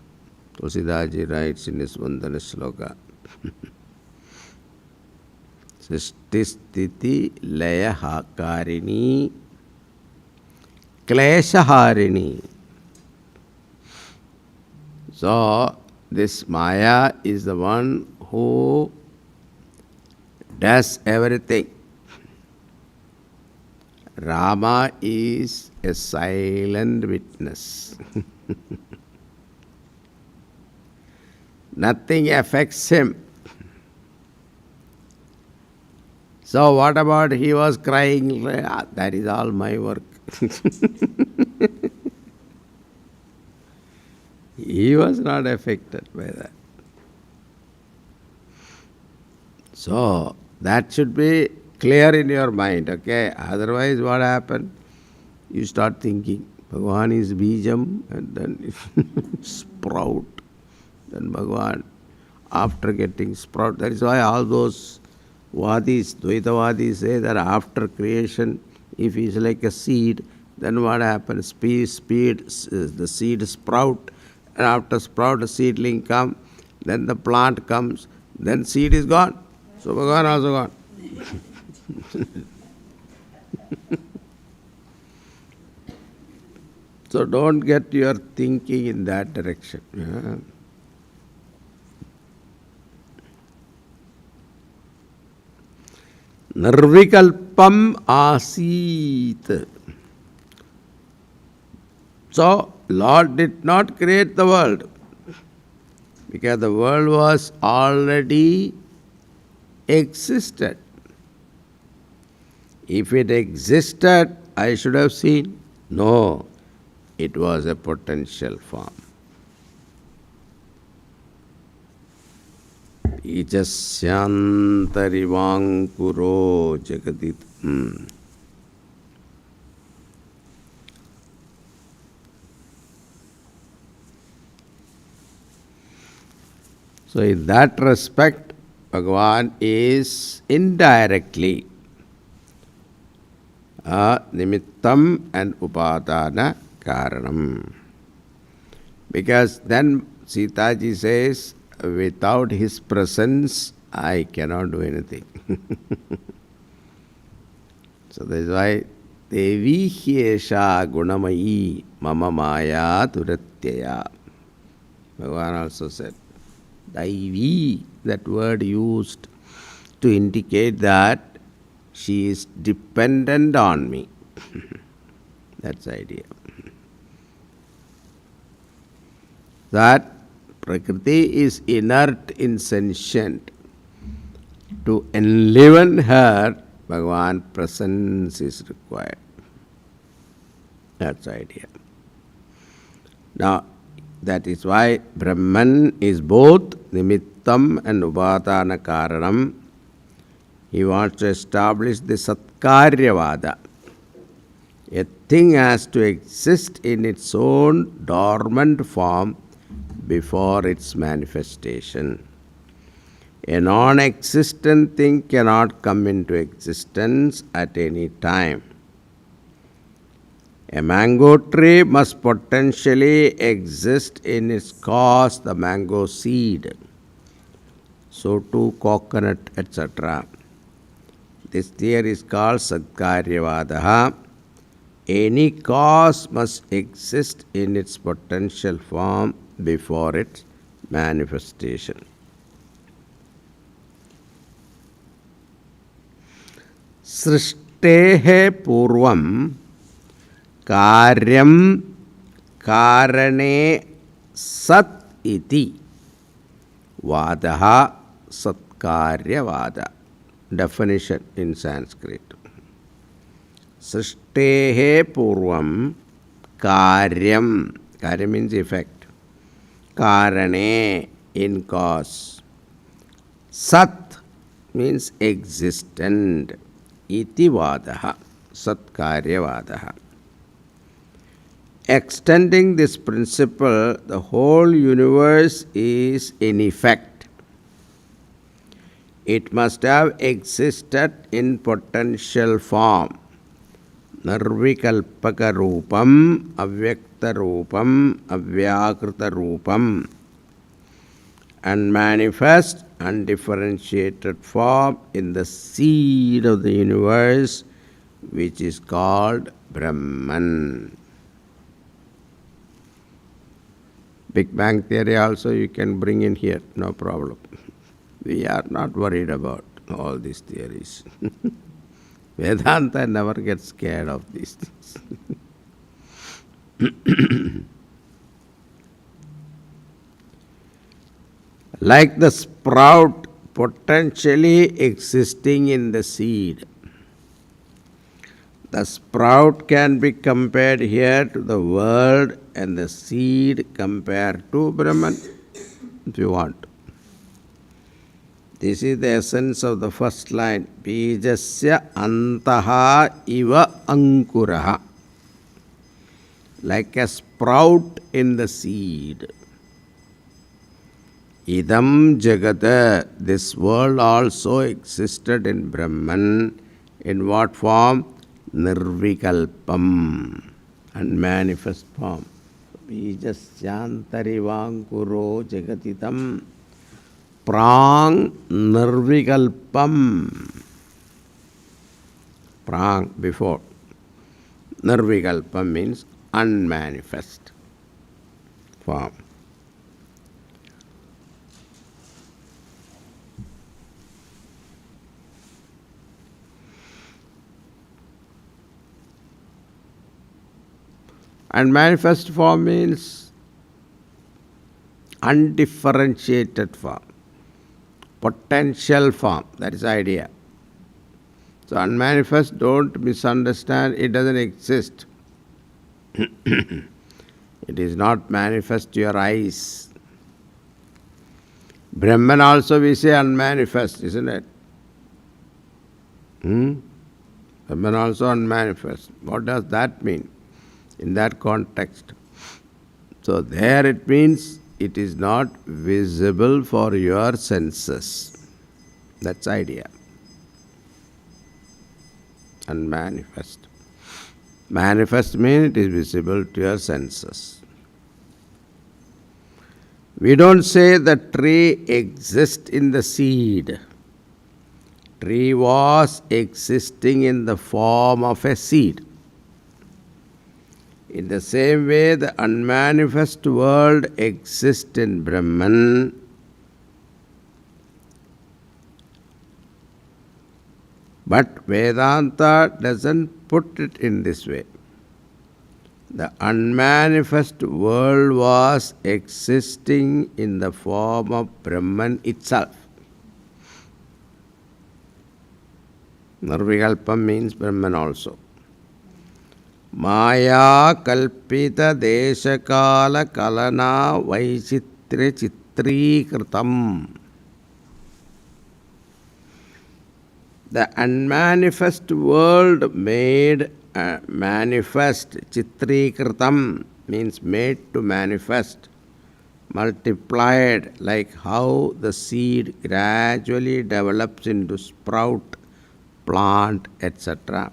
Tulsidaji writes in his Vandana Shloka. Srishti Sthiti Laya Karini Kleshaharini. So this Maya is the one who does everything. Rama is a silent witness. Nothing affects him. So what about he was crying? That is all my work. He was not affected by that. So that should be clear in your mind, okay? Otherwise what happened? You start thinking, Bhagavan is Bijam and then sprout. Then Bhagavan, after getting sprout, that is why all those Vadis, Dvaitavadis say that after creation, if he is like a seed, then what happens? The seed sprout, and after sprout, the seedling come, then the plant comes, then seed is gone. So Bhagavan also gone. So don't get your thinking in that direction. Yeah. Nirvikalpam asit. So Lord did not create the world because the world was already existed. If it existed, I should have seen. No, it was a potential form. Ijasyantarivankuro jagadit. So in that respect, Bhagavan is indirectly nimittam and upadana karanam. Because then Sitaji says, without his presence, I cannot do anything. So that is why Devi Hyesha Gunamayi Mama Maya Turatyaya. Bhagavan also said, Daivi, that word used to indicate that she is dependent on me. That's the idea. That Prakriti is inert, insentient. To enliven her, Bhagavan presence is required. That's the idea. Now, that is why Brahman is both Nimittam and Upadana Karanam. He wants to establish the Satkaryavada. A thing has to exist in its own dormant form before its manifestation. A non-existent thing cannot come into existence at any time. A mango tree must potentially exist in its cause, the mango seed. So too coconut, etc. This theory is called Satkaryavadaha. Any cause must exist in its potential form before its manifestation. Srishtehe purvam karyam karane sat iti vadaha satkaryavada. Definition in Sanskrit. Srishtehe purvam karyam. Karyam means effect. Karane, in cause. Sat, means existent. Iti vadaha, satkarya vadaha. Extending this principle, the whole universe is in effect. It must have existed in potential form. Nirvikalpaka rupam, avyakta rupam, avyakrita rupam. Unmanifest, undifferentiated form in the seed of the universe, which is called Brahman. Big Bang theory also you can bring in here, no problem. We are not worried about all these theories. Vedanta never gets scared of these things. Like the sprout potentially existing in the seed. The sprout can be compared here to the world and the seed compared to Brahman, if you want. This is the essence of the first line. Bijasya antaha iva ankuraha. Like a sprout in the seed. Idam jagata. This world also existed in Brahman. In what form? Nirvikalpam. Unmanifest form. Bijasyantarivangkuro jagatitam. Prang nirvikalpam. Prang, before. Nirvikalpam means unmanifest form. Unmanifest form means undifferentiated form. Potential form, that is the idea. So unmanifest, don't misunderstand, it doesn't exist. It is not manifest to your eyes. Brahman also we say unmanifest, isn't it? Brahman also unmanifest. What does that mean in that context? So there it means it is not visible for your senses. That's the idea. Unmanifest. Manifest means it is visible to your senses. We don't say the tree exists in the seed. Tree was existing in the form of a seed. In the same way, the unmanifest world exists in Brahman. But Vedanta doesn't put it in this way. The unmanifest world was existing in the form of Brahman itself. Nirvikalpam means Brahman also. Maya kalpita deshakala kalana vaisitre chitrikritam. The unmanifest world made manifest, chitrikritam means made to manifest, multiplied, like how the seed gradually develops into sprout, plant, etc.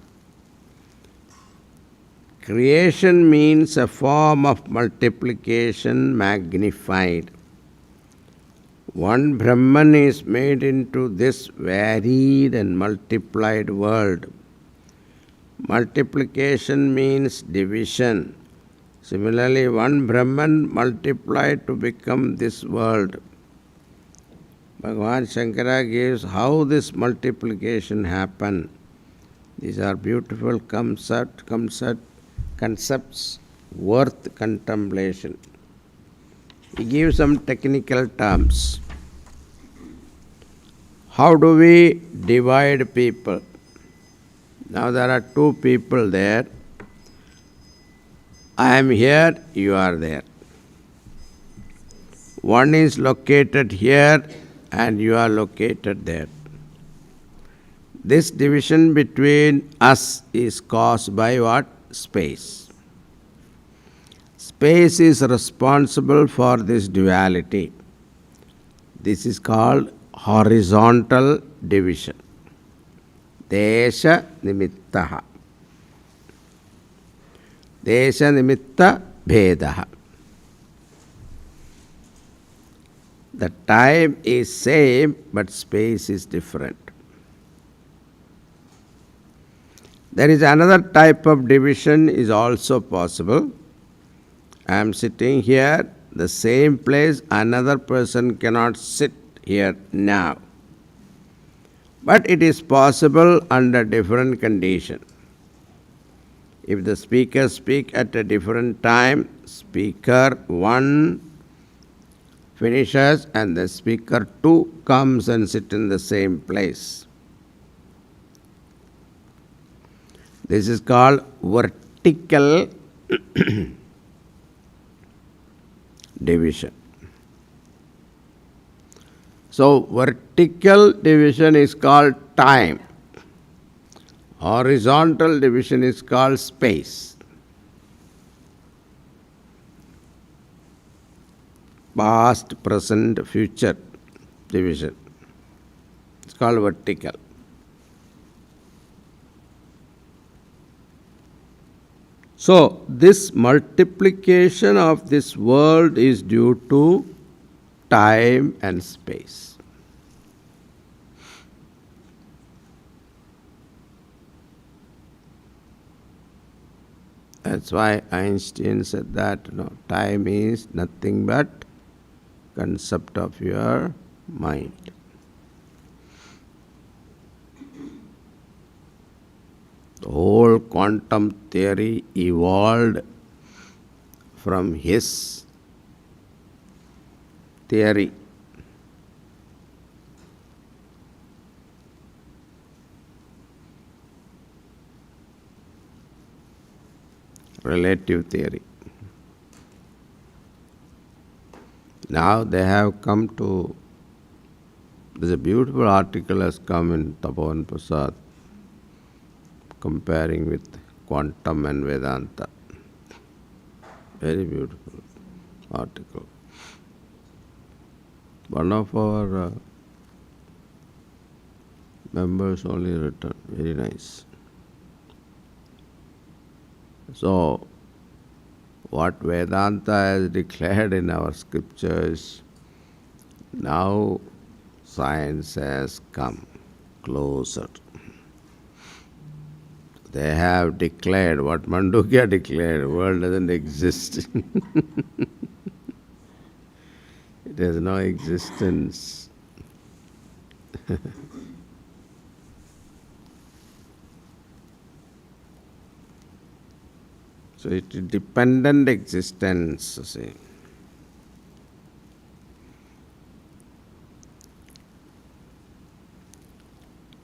Creation means a form of multiplication magnified. One Brahman is made into this varied and multiplied world. Multiplication means division. Similarly, one Brahman multiplied to become this world. Bhagavan Shankara gives how this multiplication happened. These are beautiful concepts worth contemplation. He gives some technical terms. How do we divide people? Now there are two people there. I am here, you are there. One is located here and you are located there. This division between us is caused by what? Space. Space is responsible for this duality. This is called horizontal division. Desha nimittaha. Desha nimitta bhedaha. The time is same, but space is different. There is another type of division is also possible. I am sitting here, the same place, another person cannot sit here now. But it is possible under different condition. If the speaker speak at a different time, speaker 1 finishes and the speaker 2 comes and sit in the same place. This is called vertical division. So, vertical division is called time. Horizontal division is called space. Past, present, future division. It's called vertical. So, this multiplication of this world is due to time and space. That's why Einstein said that time is nothing but concept of your mind. The whole quantum theory evolved from his theory. Relative theory. Now they have come to, there's a beautiful article has come in Tapovan Prasad comparing with quantum and Vedanta. Very beautiful article. One of our members only written. Very nice. So, what Vedanta has declared in our scriptures, now science has come closer. They have declared what Mandukya declared, world doesn't exist. It has no existence. So it is dependent existence, see.